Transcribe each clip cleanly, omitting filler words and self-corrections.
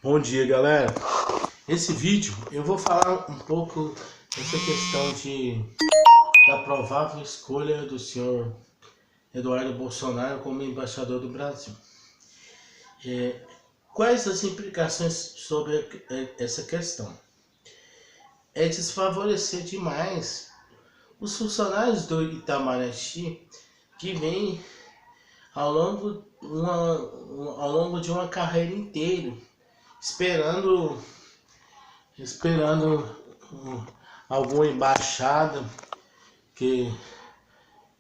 Bom dia, galera. Esse vídeo eu vou falar um pouco dessa questão da provável escolha do senhor Eduardo Bolsonaro como embaixador do Brasil. Quais as implicações sobre essa questão? É desfavorecer demais os funcionários do Itamaraty que vêm ao longo de uma carreira inteira esperando alguma embaixada que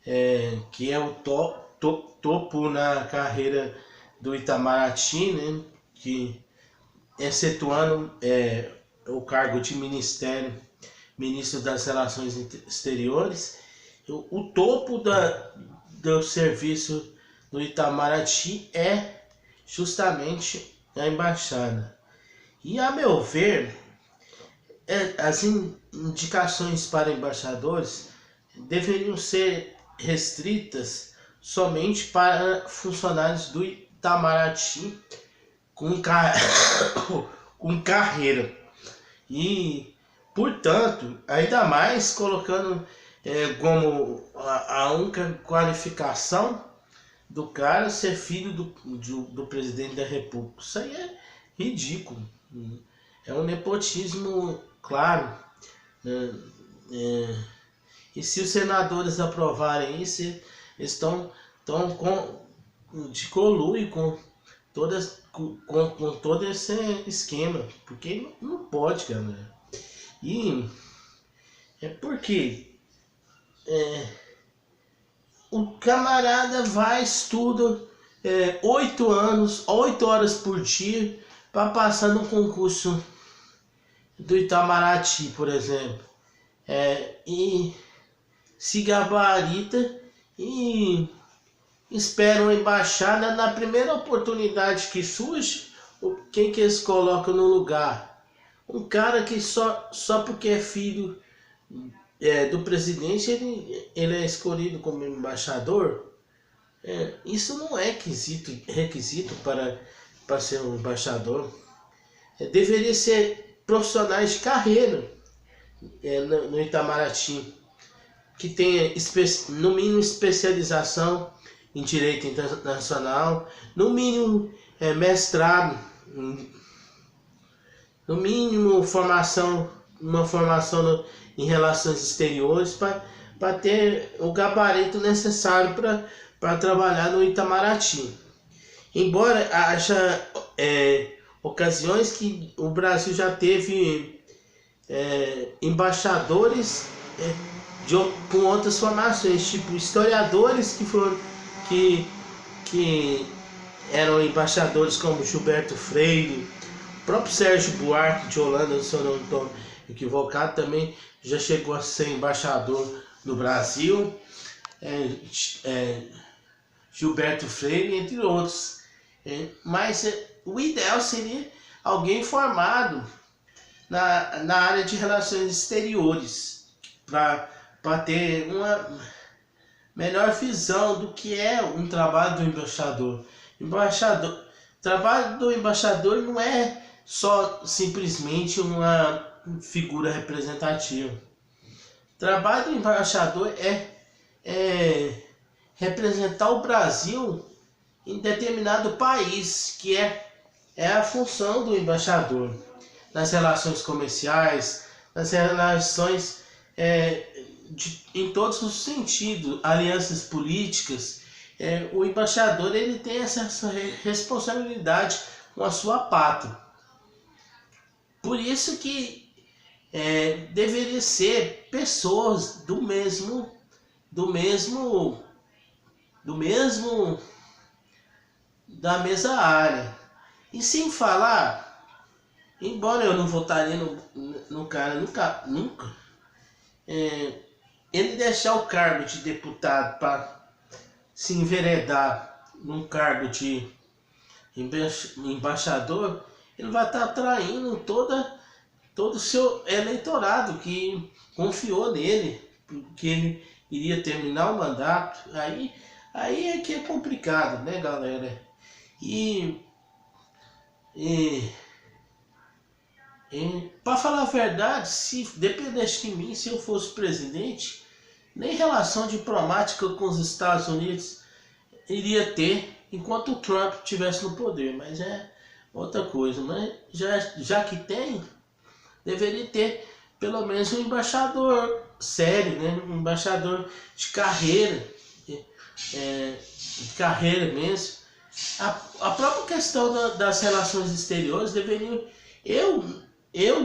é o topo na carreira do Itamaraty, né? Que excetuando o cargo de ministro das Relações Exteriores, o topo do serviço do Itamaraty é justamente a embaixada. E a meu ver, as indicações para embaixadores deveriam ser restritas somente para funcionários do Itamaraty com carreira. E, portanto, ainda mais colocando como a única qualificação do cara ser filho do presidente da República. Isso aí é ridículo. É um nepotismo claro. E se os senadores aprovarem isso, eles estão de conluio com todo esse esquema. Porque não pode, galera. E é porque o camarada vai, estuda 8 horas por dia para passar no concurso do Itamaraty, por exemplo. E se gabarita e espera uma embaixada. Na primeira oportunidade que surge, quem que eles colocam no lugar? Um cara que só porque é filho do presidente ele é escolhido como embaixador. Isso não é requisito para ser um embaixador. Deveria ser profissionais de carreira no Itamaraty, que tenha no mínimo especialização em direito internacional, no mínimo mestrado, no mínimo uma formação em relações exteriores para ter o gabarito necessário para trabalhar no Itamaraty. Embora haja ocasiões que o Brasil já teve embaixadores com outras formações, tipo historiadores que eram embaixadores, como Gilberto Freire, o próprio Sérgio Buarque de Holanda, se eu não estou equivocado, também já chegou a ser embaixador no Brasil. Gilberto Freire, entre outros. Mas o ideal seria alguém formado na área de relações exteriores, para ter uma melhor visão do que é um trabalho do embaixador. O trabalho do embaixador não é só simplesmente uma figura representativa. O trabalho do embaixador é representar o Brasil em determinado país, que é a função do embaixador. Nas relações comerciais, nas relações em todos os sentidos, alianças políticas, o embaixador ele tem essa responsabilidade com a sua pátria. Por isso que deveria ser pessoas da mesma área. E sem falar, embora eu não votaria no cara nunca, ele deixar o cargo de deputado para se enveredar num cargo de embaixador, ele vai estar atraindo todo o seu eleitorado que confiou nele, que ele iria terminar o mandato. Aí é que é complicado, né, galera? E Para falar a verdade, se dependesse de mim, se eu fosse presidente, nem relação diplomática com os Estados Unidos iria ter enquanto o Trump estivesse no poder, mas é outra coisa. Mas já que tem, deveria ter pelo menos um embaixador sério, né? Um embaixador de carreira, de carreira mesmo. A própria questão das relações exteriores deveria.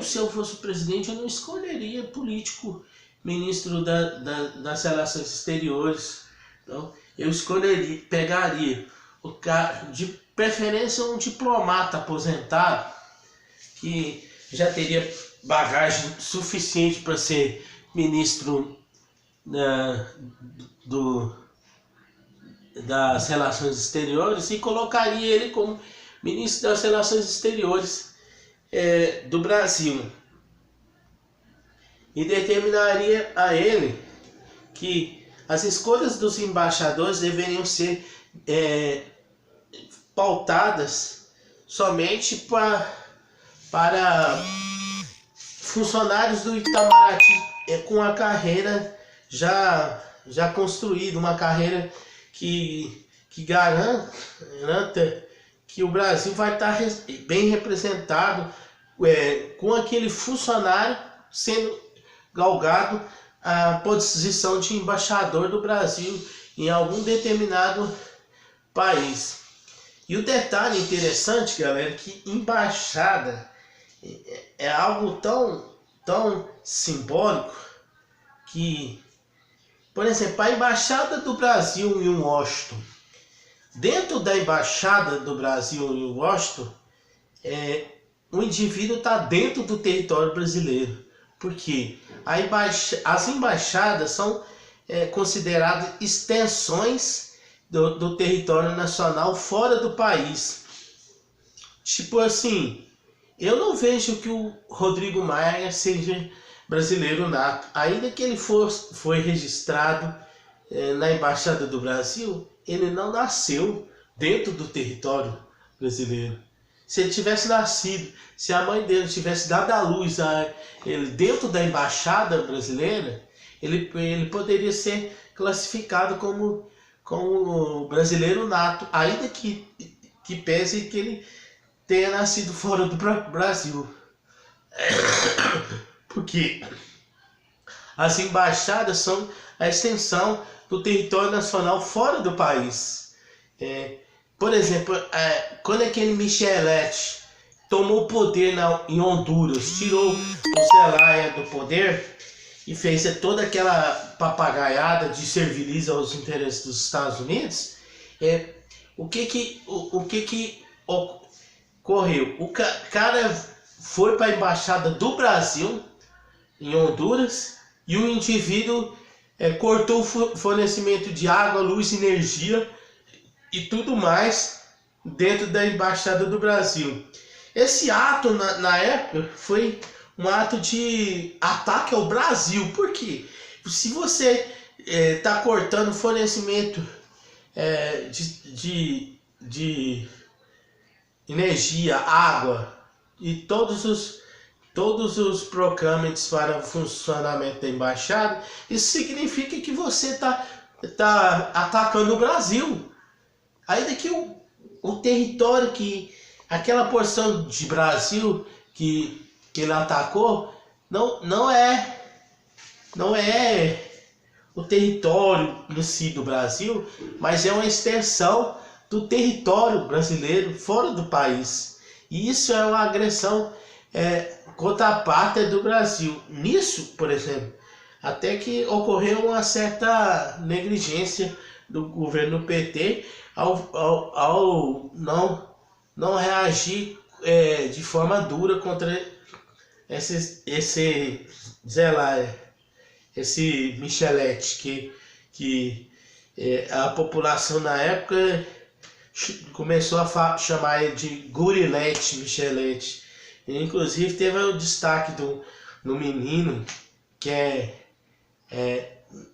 Se eu fosse presidente, eu não escolheria político ministro das relações exteriores. Então, eu pegaria de preferência um diplomata aposentado que já teria bagagem suficiente para ser ministro das relações exteriores e colocaria ele como ministro das relações exteriores do Brasil. E determinaria a ele que as escolhas dos embaixadores deveriam ser pautadas somente para funcionários do Itamaraty com a carreira já construída, uma carreira que garanta que o Brasil vai estar bem representado com aquele funcionário sendo galgado a posição de embaixador do Brasil em algum determinado país. E o detalhe interessante, galera, é que embaixada é algo tão simbólico que, por exemplo, a embaixada do Brasil em Washington, dentro da embaixada do Brasil em Washington, o indivíduo está dentro do território brasileiro, porque as embaixadas são consideradas extensões do território nacional fora do país. Tipo assim, eu não vejo que o Rodrigo Maia seja brasileiro nato. Ainda que ele foi registrado na Embaixada do Brasil, ele não nasceu dentro do território brasileiro. Se ele tivesse nascido, se a mãe dele tivesse dado à luz a ele dentro da Embaixada brasileira, ele poderia ser classificado como brasileiro nato, ainda que pese que ele tenha nascido fora do Brasil. Porque as embaixadas são a extensão do território nacional fora do país. Por exemplo, quando aquele Micheletti tomou o poder em Honduras, tirou o Zelaya do poder e fez toda aquela papagaiada de serviliz aos interesses dos Estados Unidos, o que ocorreu? O cara foi para a Embaixada do Brasil em Honduras e o indivíduo cortou o fornecimento de água, luz, energia e tudo mais dentro da Embaixada do Brasil. Esse ato, na época, foi um ato de ataque ao Brasil. Por quê? Se você está cortando fornecimento de energia, água e todos os programas para o funcionamento da embaixada, isso significa que você está atacando o Brasil. Ainda que o território aquela porção de Brasil que ele atacou não é o território em si do Brasil, mas é uma extensão do território brasileiro fora do país. E isso é uma agressão contra a pátria do Brasil. Nisso, por exemplo, até que ocorreu uma certa negligência do governo PT ao não reagir de forma dura contra esse Zelaya, esse Micheletti, que a população na época começou a chamar ele de Gurilete, Micheletti. E, inclusive teve o destaque do menino, que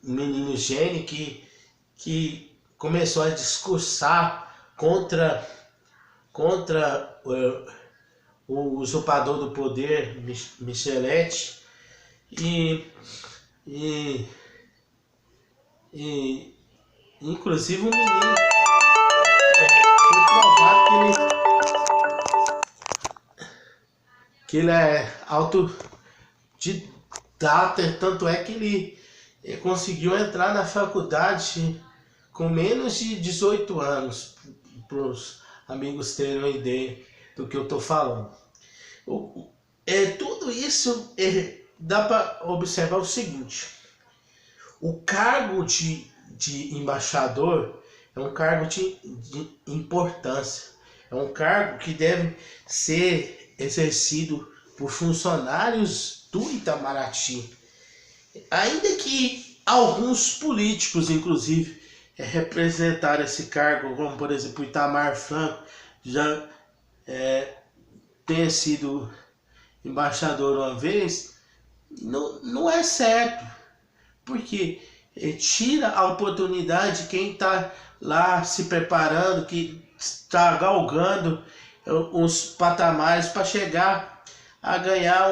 um menino gênio, que começou a discursar contra o usurpador do poder, Micheletti, e, e, e inclusive o menino foi provado que ele é autodidata, tanto é que ele conseguiu entrar na faculdade com menos de 18 anos, para os amigos terem uma ideia do que eu estou falando. Tudo isso dá para observar o seguinte: o cargo de embaixador é um cargo de importância, é um cargo que deve ser exercido por funcionários do Itamaraty, ainda que alguns políticos, inclusive, representaram esse cargo, como por exemplo Itamar Franco, já tenha sido embaixador uma vez. Não é certo, porque tira a oportunidade de quem está lá se preparando, que está galgando os patamares para chegar a ganhar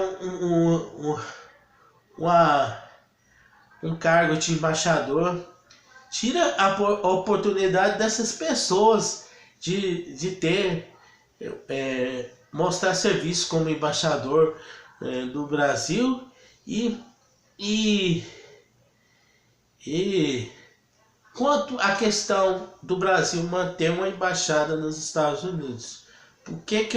um cargo de embaixador. Tira a oportunidade dessas pessoas de ter, mostrar serviço como embaixador do Brasil e quanto à questão do Brasil manter uma embaixada nos Estados Unidos, por que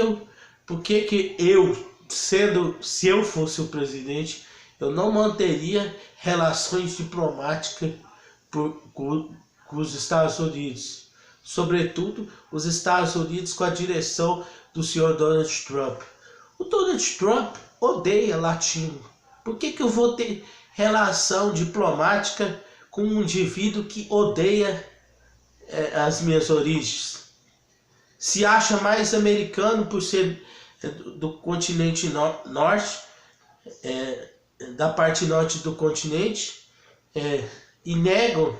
eu, se eu fosse o presidente, eu não manteria relações diplomáticas com os Estados Unidos, sobretudo os Estados Unidos com a direção do senhor Donald Trump? O Donald Trump odeia latino. Por que eu vou ter relação diplomática com um indivíduo que odeia as minhas origens? Se acha mais americano por ser do continente norte, da parte norte do continente, e negam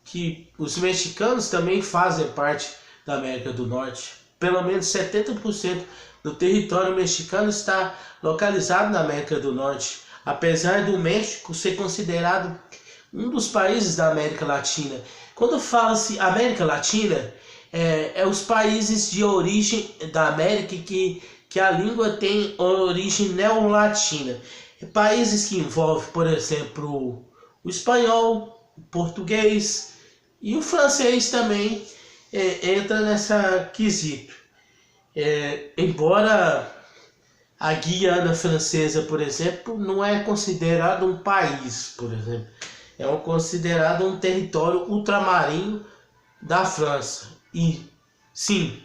que os mexicanos também fazem parte da América do Norte. Pelo menos 70% do território mexicano está localizado na América do Norte, apesar do México ser considerado um dos países da América Latina. Quando fala-se América Latina, os países de origem da América que a língua tem origem neolatina. Países que envolvem, por exemplo, o espanhol, o português e o francês também entra nessa quesito. Embora a Guiana Francesa, por exemplo, não é considerado um país, por exemplo, é considerado um território ultramarino da França. E sim,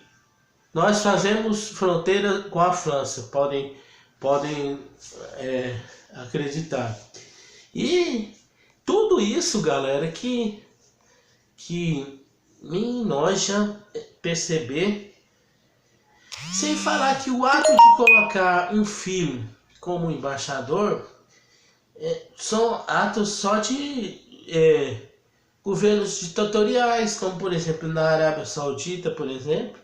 nós fazemos fronteira com a França, podem acreditar. E tudo isso, galera, que me enoja perceber. Sem falar que o ato de colocar um filho como embaixador são atos só de governos ditatoriais, como por exemplo na Arábia Saudita, por exemplo,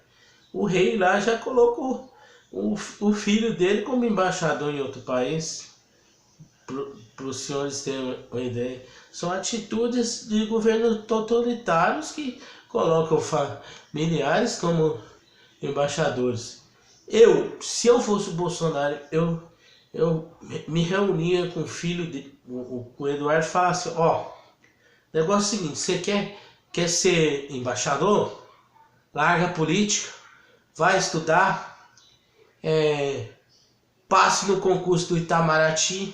o rei lá já colocou o filho dele como embaixador em outro país. Para os senhores terem uma ideia, são atitudes de governos totalitários que colocam familiares como embaixadores. Se eu fosse o Bolsonaro, eu me reunia com o filho com o Eduardo e falava assim: negócio é o seguinte, você quer ser embaixador? Larga a política, vai estudar, passe no concurso do Itamaraty,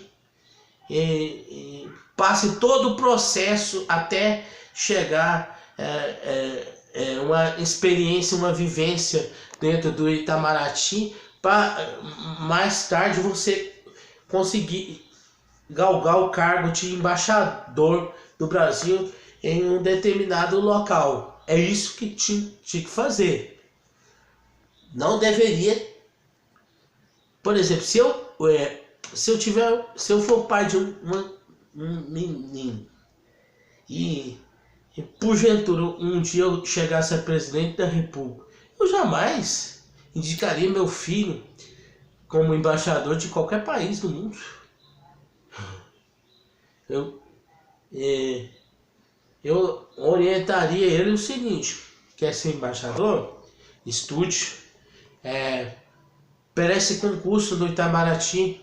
passe todo o processo até chegar uma experiência, uma vivência dentro do Itamaraty, para mais tarde você conseguir galgar o cargo de embaixador do Brasil em um determinado local. É isso que tinha que fazer. Não deveria, por exemplo, se eu for pai de um menino e porventura um dia eu chegasse a presidente da República, eu jamais indicaria meu filho como embaixador de qualquer país do mundo. Eu orientaria ele o seguinte: quer ser embaixador? Estude, preste concurso do Itamaraty.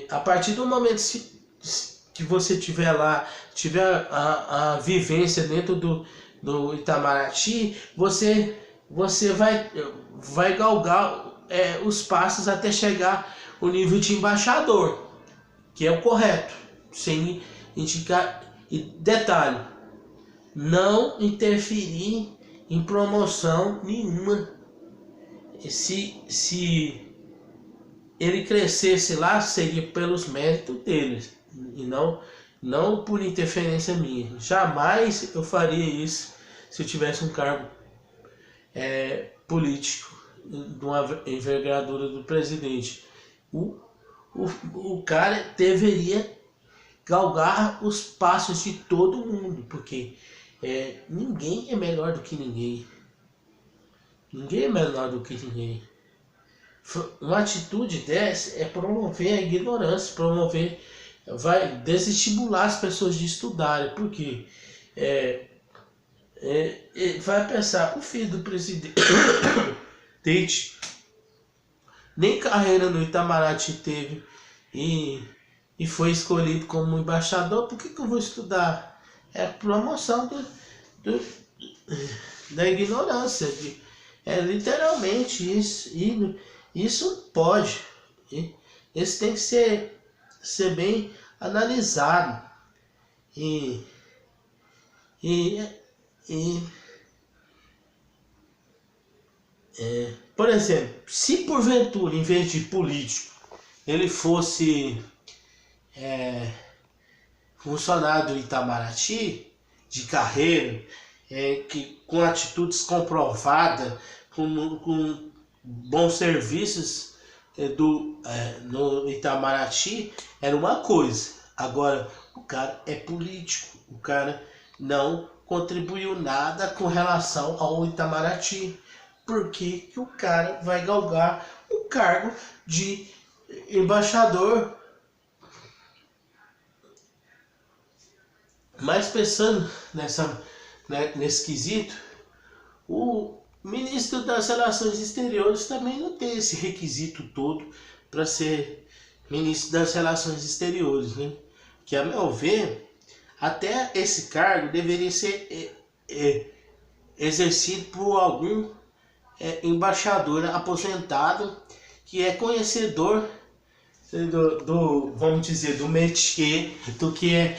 A partir do momento que você tiver lá, tiver a vivência dentro do Itamaraty, você vai galgar os passos até chegar o nível de embaixador, que é o correto, sem indicar. E detalhe, não interferir em promoção nenhuma. Se ele crescesse lá, seria pelos méritos dele, e não por interferência minha. Jamais eu faria isso se eu tivesse um cargo político de uma envergadura do presidente. O cara deveria galgar os passos de todo mundo, porque ninguém é melhor do que ninguém. Ninguém é menor do que ninguém. Uma atitude dessa é promover a ignorância, vai desestimular as pessoas de estudarem, porque vai pensar, o filho do presidente nem carreira no Itamaraty teve e foi escolhido como embaixador, por que eu vou estudar? É promoção da ignorância. Literalmente isso. E isso pode. Isso tem que ser bem analisado. Por exemplo, se porventura, em vez de político, ele fosse funcionário do Itamaraty, de carreira, com atitudes comprovadas, com bons serviços no Itamaraty, era uma coisa. Agora, o cara é político, o cara não contribuiu nada com relação ao Itamaraty. Por que o cara vai galgar o cargo de embaixador? Mas pensando nesse quesito, o ministro das Relações Exteriores também não tem esse requisito todo para ser ministro das Relações Exteriores, né? Que, a meu ver, até esse cargo deveria ser exercido por algum embaixador aposentado que é conhecedor vamos dizer, do métier, do que é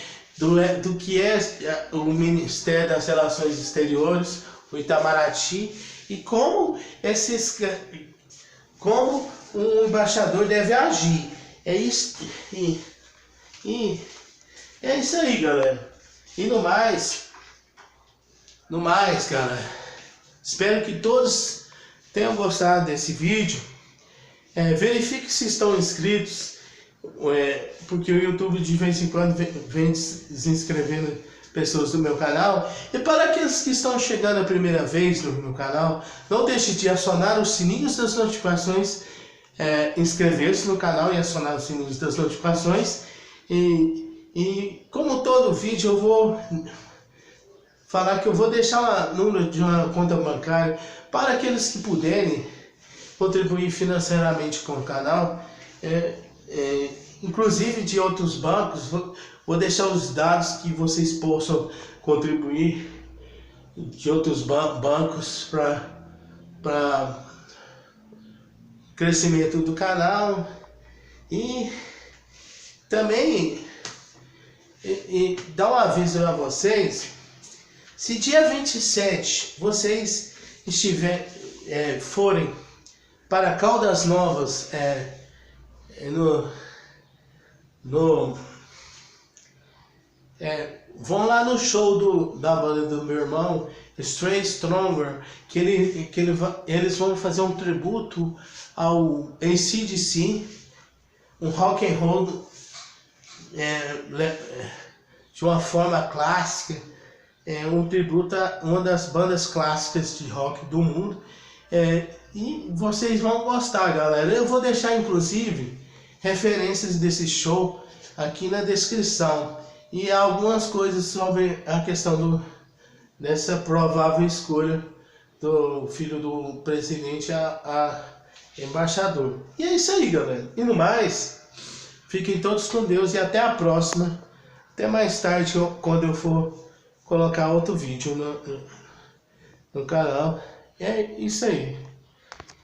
o Ministério das Relações Exteriores, o Itamaraty, e como um embaixador deve agir. É isso. E é isso aí, galera. E no mais, cara, espero que todos tenham gostado desse vídeo. Verifique se estão inscritos, porque o YouTube de vez em quando vem desinscrevendo pessoas do meu canal. E para aqueles que estão chegando a primeira vez no meu canal, não deixe de acionar os sininhos das notificações, inscrever-se no canal e acionar os sininhos das notificações. E como todo vídeo eu vou falar que eu vou deixar o número de uma conta bancária para aqueles que puderem contribuir financeiramente com o canal, inclusive de outros bancos. Vou deixar os dados que vocês possam contribuir de outros bancos para crescimento do canal. E também dar um aviso a vocês: se dia 27 vocês forem para Caldas Novas, vão lá no show da banda do meu irmão, Stay Stronger, que eles vão fazer um tributo ao AC/DC, um rock and roll de uma forma clássica, um tributo a uma das bandas clássicas de rock do mundo. E vocês vão gostar, galera. Eu vou deixar, inclusive, referências desse show aqui na descrição. E algumas coisas sobre a questão dessa provável escolha do filho do presidente a embaixador. E é isso aí, galera. E no mais, fiquem todos com Deus e até a próxima. Até mais tarde, quando eu for colocar outro vídeo no canal. É isso aí.